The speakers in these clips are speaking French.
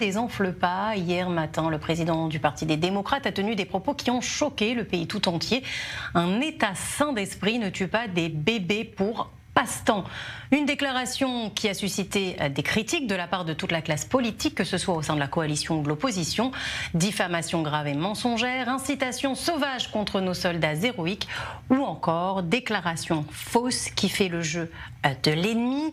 Désenfle pas. Hier matin, le président du Parti des démocrates a tenu des propos qui ont choqué le pays tout entier. Un État sain d'esprit ne tue pas des bébés pour passe-temps. Une déclaration qui a suscité des critiques de la part de toute la classe politique, que ce soit au sein de la coalition ou de l'opposition. Diffamation grave et mensongère, incitation sauvage contre nos soldats héroïques ou encore déclaration fausse qui fait le jeu de l'ennemi.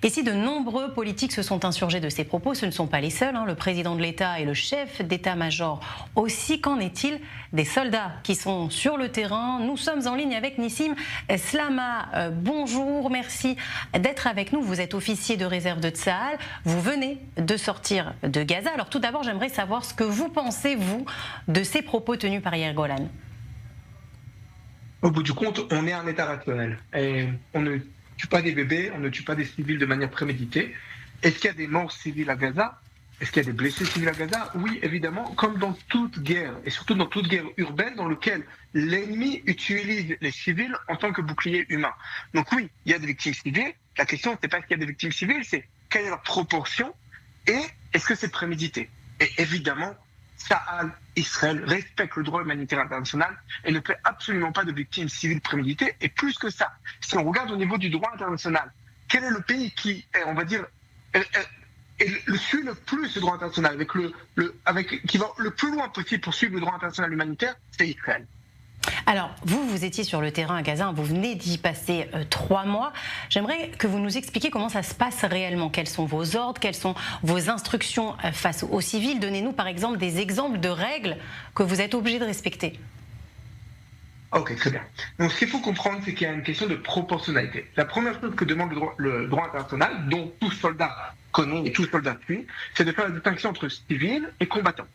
Et si de nombreux politiques se sont insurgés de ces propos, ce ne sont pas les seuls. Le président de l'État et le chef d'état-major aussi. Qu'en est-il des soldats qui sont sur le terrain? Nous sommes en ligne avec Nissim Slama. Bonjour, merci d'être avec nous. Vous êtes officier de réserve de Tsahal. Vous venez de sortir de Gaza. Alors tout d'abord, j'aimerais savoir ce que vous pensez, vous, de ces propos tenus par Yair Golan. Au bout du compte, on est un État rationnel. Et on ne tue pas des bébés, on ne tue pas des civils de manière préméditée. Est-ce qu'il y a des morts civiles à Gaza? Est-ce qu'il y a des blessés civils à Gaza? Oui, évidemment, comme dans toute guerre, et surtout dans toute guerre urbaine dans laquelle l'ennemi utilise les civils en tant que bouclier humain. Donc oui, il y a des victimes civiles. La question, c'est pas est-ce qu'il y a des victimes civiles, c'est quelle est leur proportion et est-ce que c'est prémédité? Et évidemment, Tsahal, Israël, respecte le droit humanitaire international et ne fait absolument pas de victimes civiles préméditées. Et plus que ça, si on regarde au niveau du droit international, quel est le pays qui, on va dire, suit le plus le droit international, qui va le plus loin possible pour suivre le droit international humanitaire, c'est Israël. Alors, vous étiez sur le terrain à Gaza, vous venez d'y passer 3 mois. J'aimerais que vous nous expliquiez comment ça se passe réellement. Quels sont vos ordres, quelles sont vos instructions face aux civils? Donnez-nous par exemple des exemples de règles que vous êtes obligés de respecter. Ok, très bien. Donc ce qu'il faut comprendre, c'est qu'il y a une question de proportionnalité. La première chose que demande le droit international, dont tout soldat connaît et tout soldat suit, c'est de faire la distinction entre civils et combattants.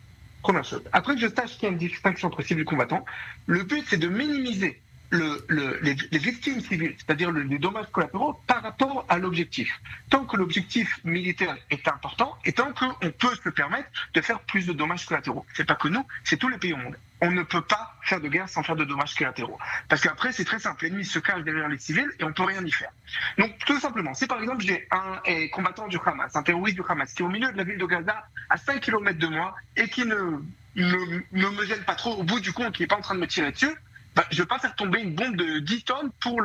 Première chose. Après que je sache qu'il y a une distinction entre civils et combattants, le but c'est de minimiser les victimes civiles, c'est-à-dire les dommages collatéraux, par rapport à l'objectif. Tant que l'objectif militaire est important et tant qu'on peut se permettre de faire plus de dommages collatéraux. C'est pas que nous, c'est tous les pays au monde. On ne peut pas faire de guerre sans faire de dommages collatéraux. Parce qu'après, c'est très simple. L'ennemi se cache derrière les civils et on peut rien y faire. Donc, tout simplement, si par exemple j'ai un combattant du Hamas, un terroriste du Hamas, qui est au milieu de la ville de Gaza, à 5 km de moi, et qui ne me gêne pas trop, au bout du compte, qui n'est pas en train de me tirer dessus, je ne vais pas faire tomber une bombe de 10 tonnes pour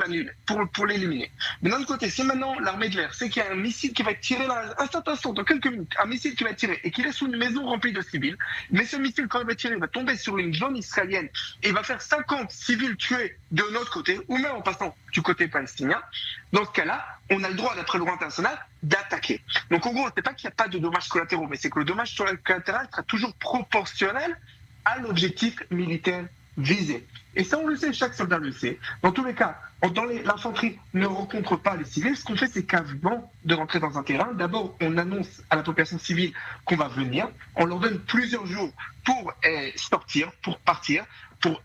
l'éliminer. Mais d'un autre côté, si maintenant l'armée de l'air sait qu'il y a un missile qui va être tiré dans quelques minutes, un missile qui va être tiré et qu'il est sous une maison remplie de civils, mais ce missile, quand il va tirer, va tomber sur une zone israélienne et va faire 50 civils tués de notre côté, ou même en passant du côté palestinien, dans ce cas-là, on a le droit, d'après le droit international, d'attaquer. Donc en gros, c'est pas qu'il n'y a pas de dommages collatéraux, mais c'est que le dommage collatéral sera toujours proportionnel à l'objectif militaire visé. Et ça, on le sait, chaque soldat le sait. Dans tous les cas, l'infanterie ne rencontre pas les civils. Ce qu'on fait, c'est qu'avant de rentrer dans un terrain, d'abord, on annonce à la population civile qu'on va venir. On leur donne plusieurs jours pour sortir, pour partir, pour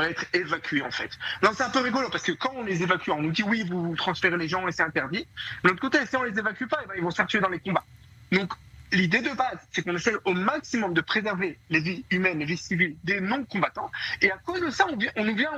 être évacués, en fait. Non, c'est un peu rigolo, parce que quand on les évacue, on nous dit oui, vous transférez les gens et c'est interdit. De l'autre côté, si on les évacue pas, ils vont se faire tuer dans les combats. Donc, l'idée de base, c'est qu'on essaie au maximum de préserver les vies humaines, les vies civiles des non-combattants. Et à cause de ça, on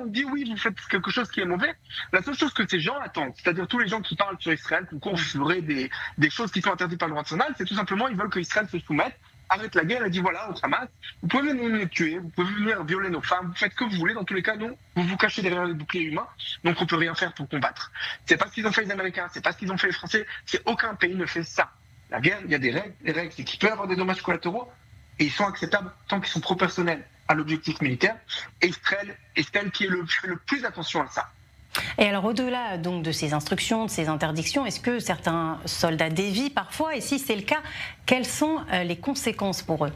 dit oui, vous faites quelque chose qui est mauvais. La seule chose que ces gens attendent, c'est-à-dire tous les gens qui parlent sur Israël, qui confireraient des choses qui sont interdites par le droit international, c'est tout simplement, ils veulent qu'Israël se soumette, arrête la guerre et dit voilà, au Hamas, vous pouvez venir nous tuer, vous pouvez venir violer nos femmes, vous faites ce que vous voulez, dans tous les cas, non, vous vous cachez derrière les boucliers humains, donc on peut rien faire pour combattre. C'est pas ce qu'ils ont fait les Américains, c'est pas ce qu'ils ont fait les Français, aucun pays ne fait ça. La guerre, il y a des règles. Les règles, c'est qu'il peut y avoir des dommages collatéraux et ils sont acceptables tant qu'ils sont proportionnels à l'objectif militaire. Et Israël est celle qui fait le plus attention à ça. Et alors, au-delà donc de ces instructions, de ces interdictions, est-ce que certains soldats dévient parfois? Et si c'est le cas, quelles sont les conséquences pour eux?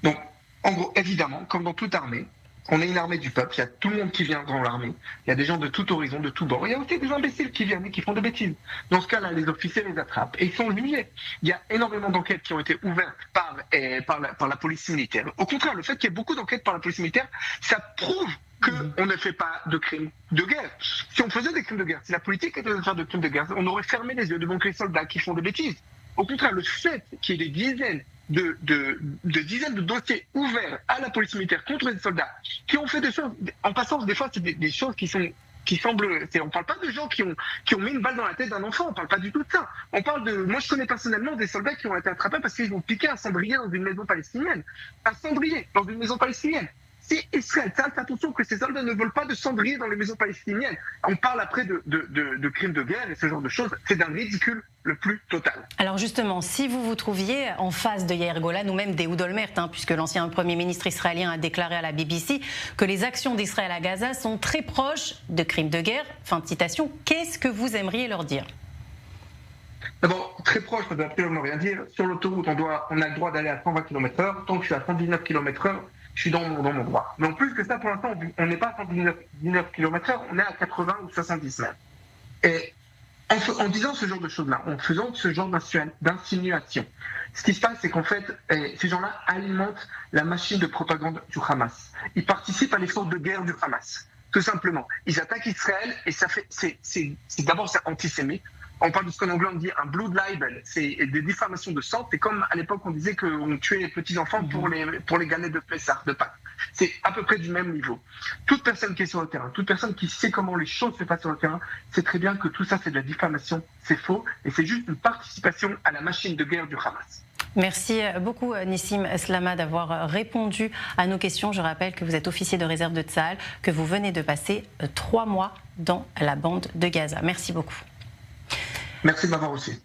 Donc, en gros, évidemment, comme dans toute armée, on est une armée du peuple, il y a tout le monde qui vient dans l'armée, il y a des gens de tout horizon, de tout bord, il y a aussi des imbéciles qui viennent et qui font des bêtises. Dans ce cas-là, les officiers les attrapent et ils sont jugés. Il y a énormément d'enquêtes qui ont été ouvertes par la police militaire. Au contraire, le fait qu'il y ait beaucoup d'enquêtes par la police militaire, ça prouve qu'on ne fait pas de crimes de guerre. Si on faisait des crimes de guerre, si la politique était de faire de crimes de guerre, on aurait fermé les yeux devant les soldats qui font des bêtises. Au contraire, le fait qu'il y ait des dizaines de dossiers ouverts à la police militaire contre les soldats qui ont fait des choses, en passant des fois c'est des choses qui sont qui semblent... On ne parle pas de gens qui ont mis une balle dans la tête d'un enfant, on ne parle pas du tout de ça. On parle de... Moi, je connais personnellement des soldats qui ont été attrapés parce qu'ils ont piqué un cendrier dans une maison palestinienne. Un cendrier dans une maison palestinienne. Si Israël fait attention que ces soldats ne volent pas de cendriers dans les maisons palestiniennes, on parle après de crimes de guerre et ce genre de choses, c'est d'un ridicule le plus total. Alors justement, si vous vous trouviez en face de Yair Golan ou même d'Ehud Olmert, puisque l'ancien Premier ministre israélien a déclaré à la BBC que les actions d'Israël à Gaza sont très proches de crimes de guerre, fin de citation, qu'est-ce que vous aimeriez leur dire ? D'abord, très proche, ça ne veut absolument rien dire. Sur l'autoroute, on a le droit d'aller à 120 km/h. Tant que je suis à 119 km/h, je suis dans mon droit. Mais en plus que ça, pour l'instant, on n'est pas à 119 km/h, on est à 80 ou 70 mètres. Et en disant ce genre de choses-là, en faisant ce genre d'insinuation, ce qui se passe, c'est qu'en fait, ces gens-là alimentent la machine de propagande du Hamas. Ils participent à l'effort de guerre du Hamas, tout simplement. Ils attaquent Israël et ça fait, d'abord c'est antisémite. On parle de ce qu'en anglais on dit un blood libel, c'est des diffamations de sang. C'est comme à l'époque on disait qu'on tuait les petits-enfants pour les galettes de Pessah, de Pâques. C'est à peu près du même niveau. Toute personne qui est sur le terrain, toute personne qui sait comment les choses se passent sur le terrain, sait très bien que tout ça c'est de la diffamation, c'est faux, et c'est juste une participation à la machine de guerre du Hamas. Merci beaucoup Nissim Slama d'avoir répondu à nos questions. Je rappelle que vous êtes officier de réserve de Tsahal, que vous venez de passer 3 mois dans la bande de Gaza. Merci beaucoup. Merci de m'avoir aussi.